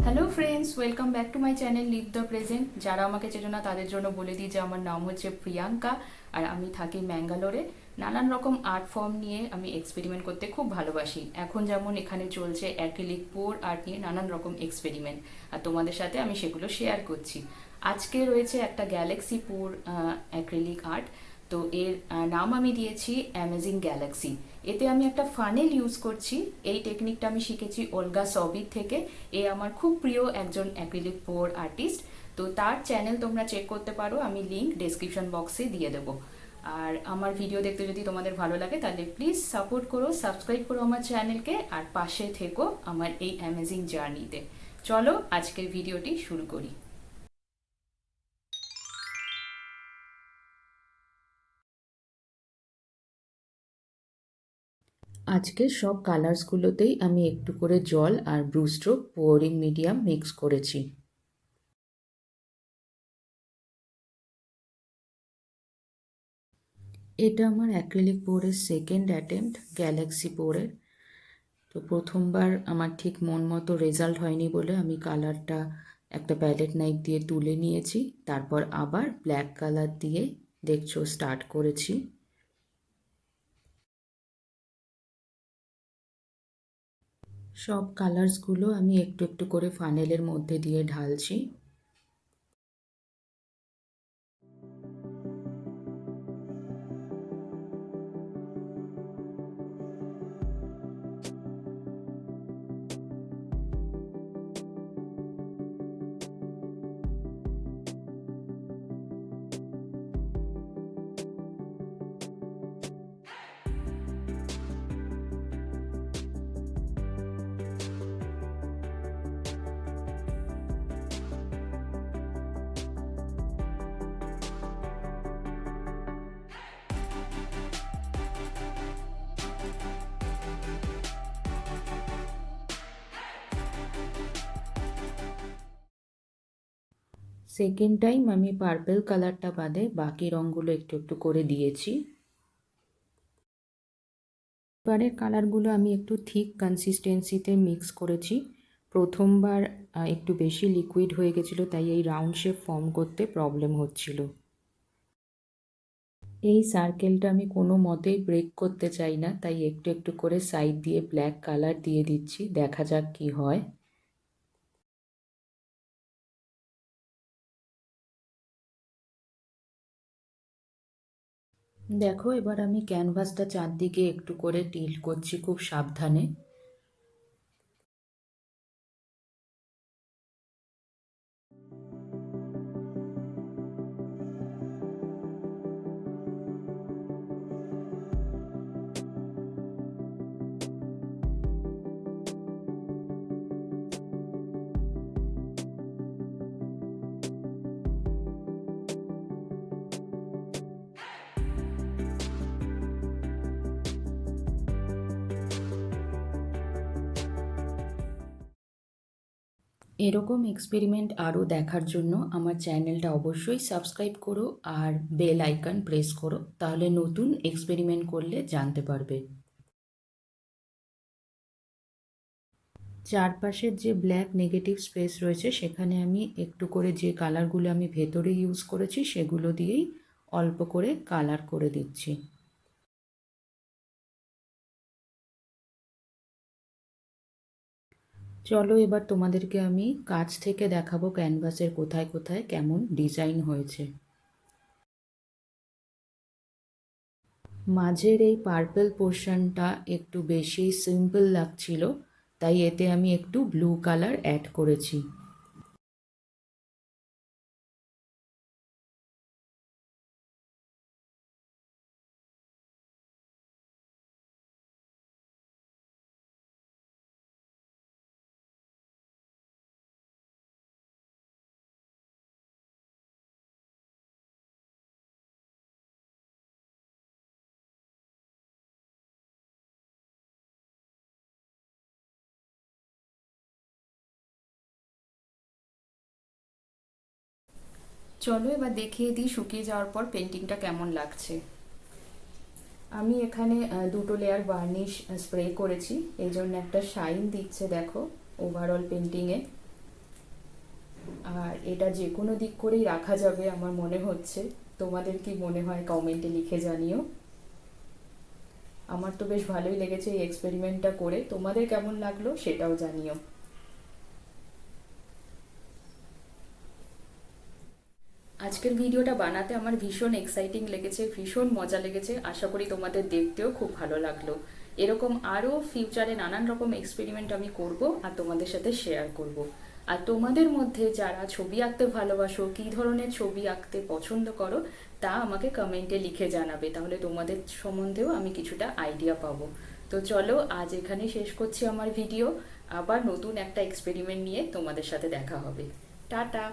Hello friends, welcome back to my channel leave the present. যারা আমাকে চেনো না তাদের জন্য বলে দিই যে আমার নাম হচ্ছে প্রিয়াঙ্কা, আর আমি থাকি ম্যাঙ্গালোরে। নানান রকম আর্ট ফর্ম নিয়ে আমি এক্সপেরিমেন্ট করতে খুব ভালোবাসি। এখন যেমন এখানে চলছে অ্যাক্রিলিক পোর আর্ট নিয়ে নানান রকম এক্সপেরিমেন্ট, আর তোমাদের সাথে আমি সেগুলো শেয়ার করছি। আজকে রয়েছে একটা গ্যালাক্সি পোর অ্যাক্রিলিক আর্ট। তো এর নাম আমি দিয়েছি অ্যামেজিং গ্যালাক্সি। এতে আমি একটা ফানেল ইউজ করছি। এই টেকনিকটা আমি শিখেছি ওলগা সবির থেকে। এ আমার খুব প্রিয় একজন অ্যাক্রিলিক পোর আর্টিস্ট। তো তার চ্যানেল তোমরা চেক করতে পারো, আমি লিঙ্ক ডেসক্রিপশন বক্সে দিয়ে দেবো। আর আমার ভিডিও দেখতে যদি তোমাদের ভালো লাগে তাহলে প্লিজ সাপোর্ট করো, সাবস্ক্রাইব করো আমার চ্যানেলকে, আর পাশে থেকো আমার এই অ্যামেজিং জার্নিতে। চলো আজকের ভিডিওটি শুরু করি। আজকে সব কালার্সগুলোতেই আমি একটু করে জল আর Brustro pouring medium mix করেছি। এটা আমার অ্যাক্রিলিক পোরের সেকেন্ড অ্যাটেম্প্ট গ্যালাক্সি পোরের। তো প্রথমবার আমার ঠিক মন মতো রেজাল্ট হয়নি বলে আমি কালারটা একটা প্যালেট নাইফ দিয়ে তুলে নিয়েছি, তারপর আবার ব্ল্যাক কালার দিয়ে দেখছো স্টার্ট করেছি। সব কালার্সগুলো আমি একটু একটু করে ফানেলের মধ্যে দিয়ে ঢালছি। সেকেন্ড টাইম আমি পার্পল কালারটা বাদে বাকি রঙগুলো একটু একটু করে দিয়েছি। এবারের কালারগুলো আমি একটু থিক কনসিস্টেন্সিতে মিক্স করেছি। প্রথমবার একটু বেশি লিকুইড হয়ে গেছিলো, তাই এই রাউন্ড শেপ ফর্ম করতে প্রবলেম হচ্ছিল। এই সার্কেলটা আমি কোনো মতেই ব্রেক করতে চাই না, তাই একটু একটু করে সাইড দিয়ে ব্ল্যাক কালার দিয়ে দিচ্ছি, দেখা যাক কি হয়। দেখো এবার আমি ক্যানভাসটা চারদিকে একটু করে টিল্ট করছি খুব সাবধানে। এরকম এক্সপেরিমেন্ট আরও দেখার জন্য আমার চ্যানেলটা অবশ্যই সাবস্ক্রাইব করো আর বেল আইকন প্রেস করো, তাহলে নতুন এক্সপেরিমেন্ট করলে জানতে পারবে। চারপাশের যে ব্ল্যাক নেগেটিভ স্পেস রয়েছে সেখানে আমি একটু করে যে কালারগুলো আমি ভেতরে ইউজ করেছি সেগুলো দিয়েই অল্প করে কালার করে দিচ্ছি। চলো এবার তোমাদেরকে আমি কাছ থেকে দেখাবো ক্যানভাসের কোথায় কোথায় কেমন ডিজাইন হয়েছে। মাঝের এই পার্পল পোর্শনটা একটু বেশি সিম্পল লাগছিল, তাই এতে আমি একটু ব্লু কালার অ্যাড করেছি। চলো এবার দেখিয়ে দিই শুকিয়ে যাওয়ার পর পেন্টিংটা কেমন লাগছে। আমি এখানে দুটো লেয়ার বার্নিশ স্প্রে করেছি, এই জন্য একটা শাইন দিচ্ছে দেখো ওভারঅল পেন্টিংয়ে। আর এটা যে কোনো দিক করেই রাখা যাবে আমার মনে হচ্ছে। তোমাদের কি মনে হয় কমেন্টে লিখে জানিও। আমার তো বেশ ভালোই লেগেছে এই এক্সপেরিমেন্টটা করে, তোমাদের কেমন লাগলো সেটাও জানিও। আজকের ভিডিওটা বানাতে আমার ভীষণ এক্সাইটিং লেগেছে, ভীষণ মজা লেগেছে। আশা করি তোমাদের দেখতেও খুব ভালো লাগলো। এরকম আরও ফিউচারে নানান রকম এক্সপেরিমেন্ট আমি করব আর তোমাদের সাথে শেয়ার করব। আর তোমাদের মধ্যে যারা ছবি আঁকতে ভালোবাসো, কী ধরনের ছবি আঁকতে পছন্দ করো, তা আমাকে কমেন্টে লিখে জানাবে, তাহলে তোমাদের সম্বন্ধেও আমি কিছুটা আইডিয়া পাবো। তো চলো আজ এখানে শেষ করছি আমার ভিডিও। আবার নতুন একটা এক্সপেরিমেন্ট নিয়ে তোমাদের সাথে দেখা হবে। টাটা।